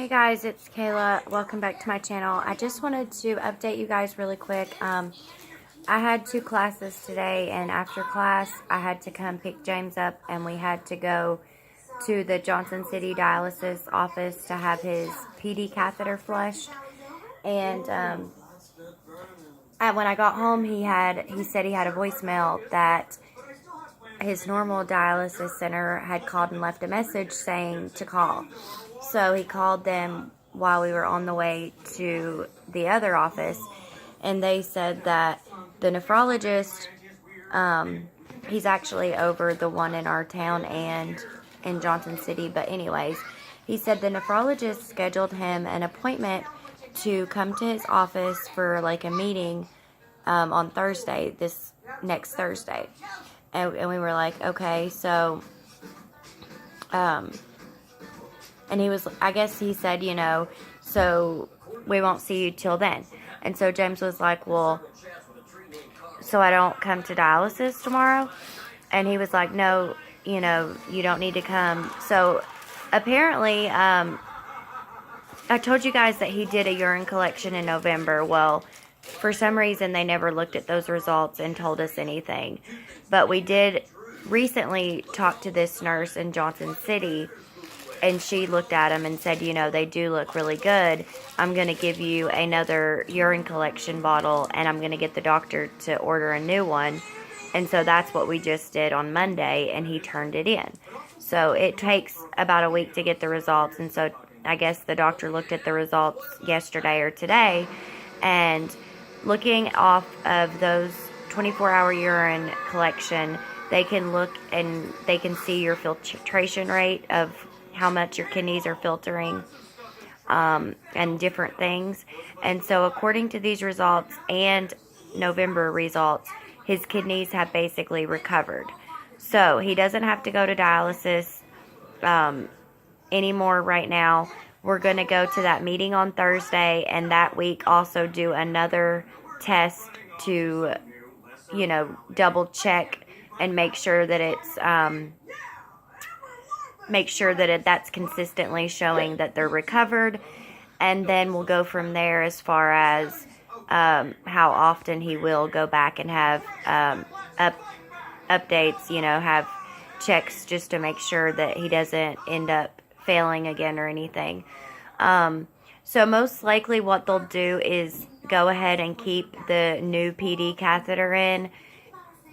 Hey guys, it's Kayla. Welcome back to my channel. I just wanted to update you guys really quick. I had 2 classes today, and after class I had to come pick James up, and we had to go to the Johnson City dialysis office to have his PD catheter flushed. And when I got home, he said he had a voicemail that his normal dialysis center had called and left a message saying to call. So he called them while we were on the way to the other office, and they said that the nephrologist, he's actually over the one in our town and in Johnson City, but anyways, he said the nephrologist scheduled him an appointment to come to his office for like a meeting on Thursday, this next Thursday. And we were like, okay, so, and he was, I guess he said, so we won't see you till then. And so James was like, well, so I don't come to dialysis tomorrow? And he was like, no, you don't need to come. So apparently, I told you guys that he did a urine collection in November. Well, for some reason, they never looked at those results and told us anything. But we did recently talk to this nurse in Johnson City, and she looked at them and said, they do look really good. I'm going to give you another urine collection bottle, and I'm going to get the doctor to order a new one. And so that's what we just did on Monday, and he turned it in. So it takes about a week to get the results, and so I guess the doctor looked at the results yesterday or today, and looking off of those 24-hour urine collection, they can look and they can see your filtration rate of how much your kidneys are filtering, and different things. And so according to these results and November results, his kidneys have basically recovered. So he doesn't have to go to dialysis anymore right now. We're going to go to that meeting on Thursday, and that week also do another test to, double check and make sure that it's, that's consistently showing that they're recovered. And then we'll go from there as far as how often he will go back and have updates, have checks just to make sure that he doesn't end up failing again or anything. So most likely what they'll do is go ahead and keep the new PD catheter in,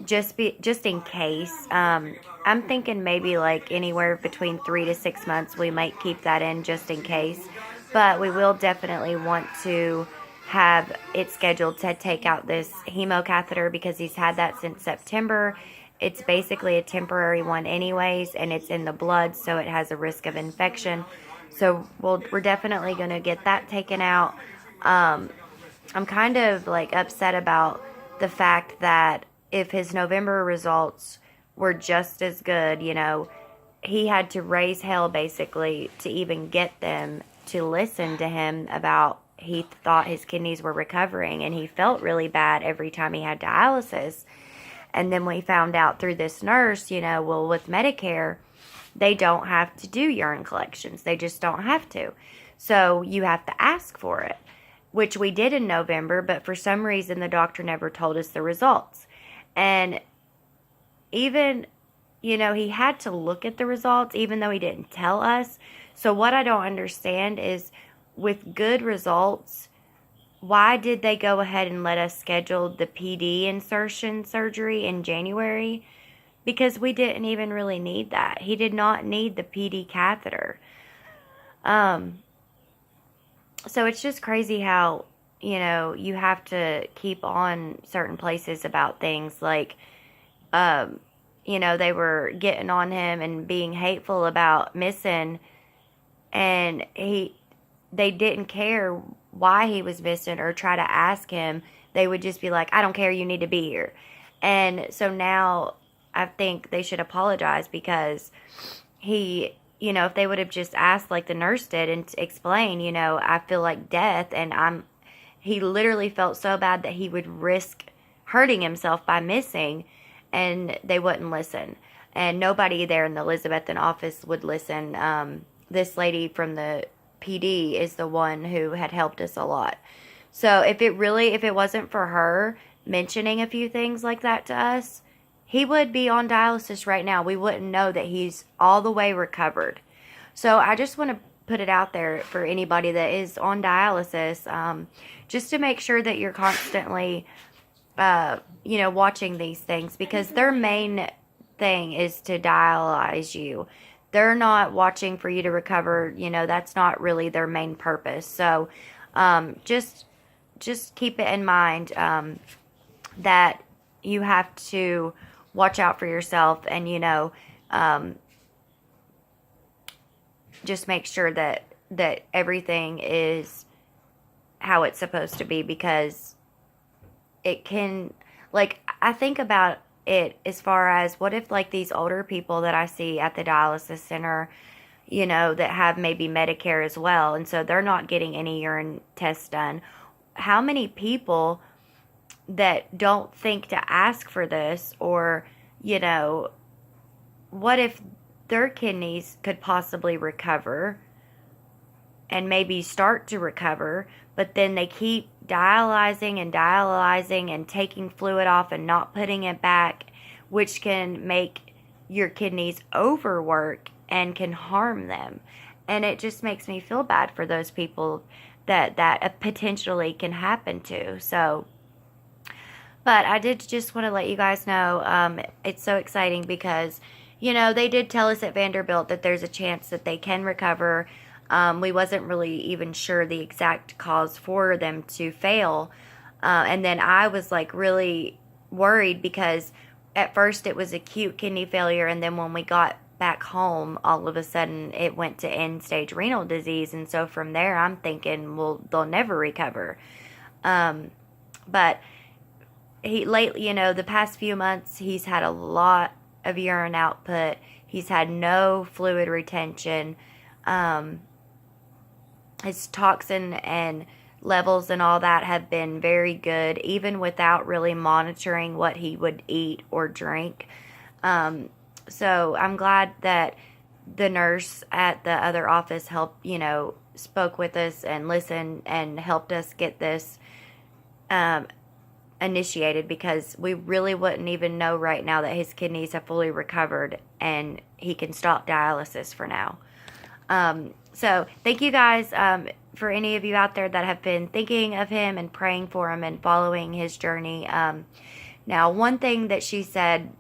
just in case. I'm thinking maybe like anywhere between 3 to 6 months we might keep that in just in case. But we will definitely want to have it scheduled to take out this hemo catheter because he's had that since September. It's basically a temporary one anyways, and it's in the blood, so it has a risk of infection. So we're definitely going to get that taken out. I'm kind of like upset about the fact that if his November results were just as good, he had to raise hell basically to even get them to listen to him about he thought his kidneys were recovering, and he felt really bad every time he had dialysis. And then we found out through this nurse, well, with Medicare, they don't have to do urine collections. They just don't have to. So you have to ask for it, which we did in November, but for some reason the doctor never told us the results. And even, he had to look at the results even though he didn't tell us. So what I don't understand is with good results, why did they go ahead and let us schedule the PD insertion surgery in January? Because we didn't even really need that. He did not need the PD catheter. So it's just crazy how, you have to keep on certain places about things. Like, they were getting on him and being hateful about missing, and they didn't care why he was missing or try to ask him. They would just be like, I don't care, you need to be here. And so now I think they should apologize because he, if they would have just asked like the nurse did and explain, I feel like death, and he literally felt so bad that he would risk hurting himself by missing, and they wouldn't listen. And nobody there in the Elizabethan office would listen. This lady from the PD is the one who had helped us a lot. So if it wasn't for her mentioning a few things like that to us, he would be on dialysis right now. We wouldn't know that he's all the way recovered. So I just want to put it out there for anybody that is on dialysis, just to make sure that you're constantly, watching these things, because their main thing is to dialyze you. They're not watching for you to recover. That's not really their main purpose. So just keep it in mind that you have to watch out for yourself, and just make sure that everything is how it's supposed to be, because it can, like, I think about it as far as, what if, like, these older people that I see at the dialysis center, that have maybe Medicare as well, and so they're not getting any urine tests done. How many people that don't think to ask for this, or, what if their kidneys could possibly recover and maybe start to recover, but then they keep dialyzing and taking fluid off and not putting it back, which can make your kidneys overwork and can harm them. And it just makes me feel bad for those people that potentially can happen to. So, but I did just want to let you guys know, it's so exciting because, they did tell us at Vanderbilt that there's a chance that they can recover. We wasn't really even sure the exact cause for them to fail. And then I was like really worried, because at first it was acute kidney failure, and then when we got back home, all of a sudden it went to end-stage renal disease. And so from there, I'm thinking, well, they'll never recover. But lately, the past few months, he's had a lot of urine output. He's had no fluid retention. His toxin and levels and all that have been very good, even without really monitoring what he would eat or drink. So I'm glad that the nurse at the other office helped, spoke with us and listened and helped us get this initiated, because we really wouldn't even know right now that his kidneys have fully recovered and he can stop dialysis for now. So thank you guys for any of you out there that have been thinking of him and praying for him and following his journey. Now, one thing that she said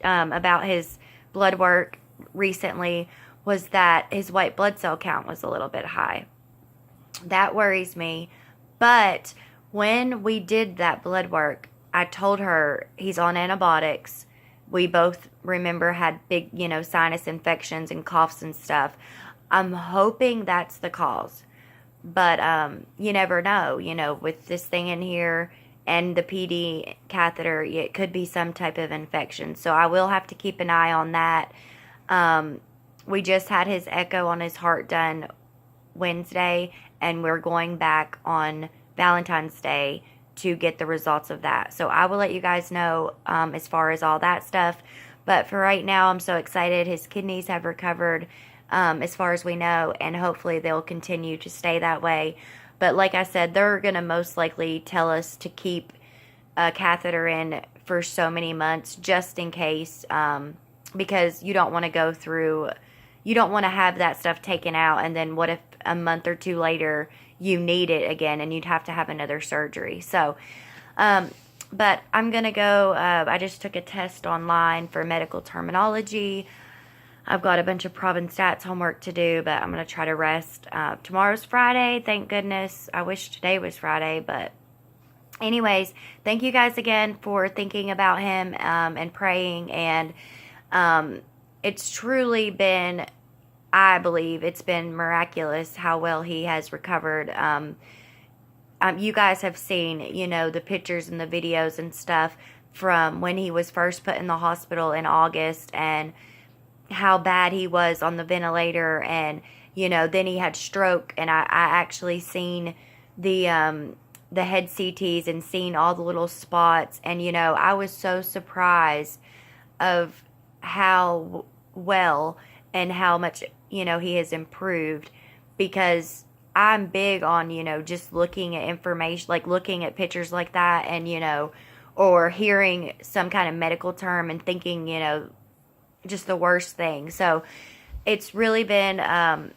about his blood work recently was that his white blood cell count was a little bit high. That worries me. But when we did that blood work, I told her he's on antibiotics. We both, remember, had big, sinus infections and coughs and stuff. I'm hoping that's the cause. But you never know, with this thing in here and the PD catheter, it could be some type of infection. So I will have to keep an eye on that. We just had his echo on his heart done Wednesday, and we're going back on Valentine's Day to get the results of that. So I will let you guys know as far as all that stuff. But for right now, I'm so excited. His kidneys have recovered as far as we know, and hopefully they'll continue to stay that way. But like I said, they're going to most likely tell us to keep a catheter in for so many months, just in case, because you don't want to have that stuff taken out, and then what if a month or two later you need it again and you'd have to have another surgery. So, but I'm going to go, I just took a test online for medical terminology. I've got a bunch of Prob and Stats homework to do, but I'm going to try to rest. Tomorrow's Friday, thank goodness. I wish today was Friday, but anyways, thank you guys again for thinking about him and praying. And it's truly been, I believe, it's been miraculous how well he has recovered. You guys have seen, the pictures and the videos and stuff from when he was first put in the hospital in August, and how bad he was on the ventilator, and then he had stroke, and I actually seen the head CTs and seen all the little spots, and I was so surprised of how well and how much he has improved, because I'm big on, just looking at information, like looking at pictures like that, and, or hearing some kind of medical term and thinking, just the worst thing. So it's really been a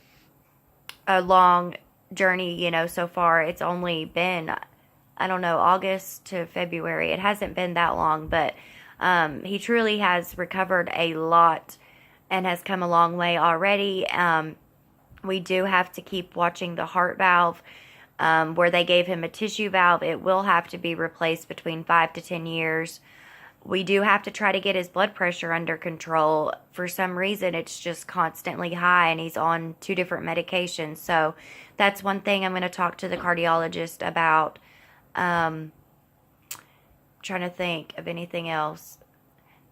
long journey, so far. It's only been, I don't know, August to February. It hasn't been that long, but he truly has recovered a lot and has come a long way already. We do have to keep watching the heart valve. Where they gave him a tissue valve, it will have to be replaced between 5 to 10 years. We do have to try to get his blood pressure under control. For some reason, it's just constantly high, and he's on 2 different medications. So that's one thing I'm going to talk to the cardiologist about. Trying to think of anything else.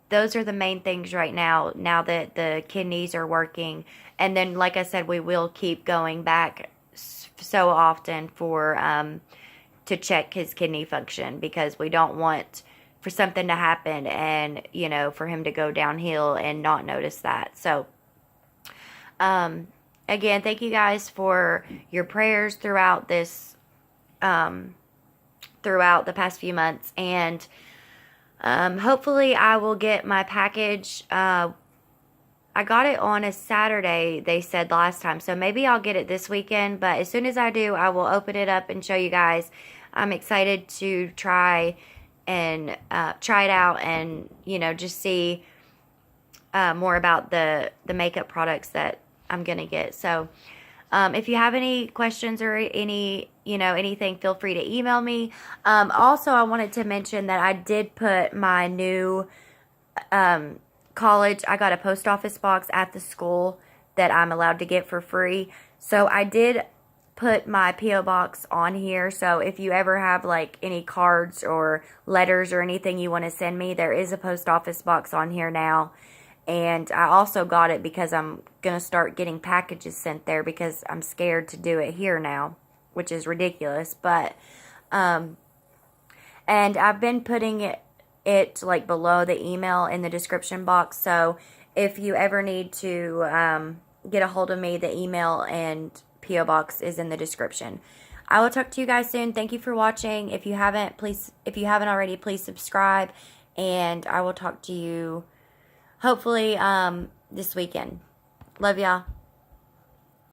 Those are the main things right now that the kidneys are working. And then, like I said, we will keep going back so often to check his kidney function, because we don't want for something to happen and, for him to go downhill and not notice that. So, again, thank you guys for your prayers throughout this, throughout the past few months. And hopefully I will get my package. I got it on a Saturday, they said last time. So maybe I'll get it this weekend. But as soon as I do, I will open it up and show you guys. I'm excited to try it out and, just see more about the makeup products that I'm going to get. So if you have any questions or anything, feel free to email me. Also, I wanted to mention that I did put my new college. I got a post office box at the school that I'm allowed to get for free. So I did put my P.O. box on here. So if you ever have like any cards or letters or anything you want to send me, there is a post office box on here now. And I also got it because I'm going to start getting packages sent there, because I'm scared to do it here now, which is ridiculous. But, and I've been putting it like below the email in the description box. So if you ever need to get a hold of me, the email and P.O. box is in the description. I will talk to you guys soon. Thank you for watching. If you haven't already, please subscribe, and I will talk to you hopefully this weekend. Love y'all.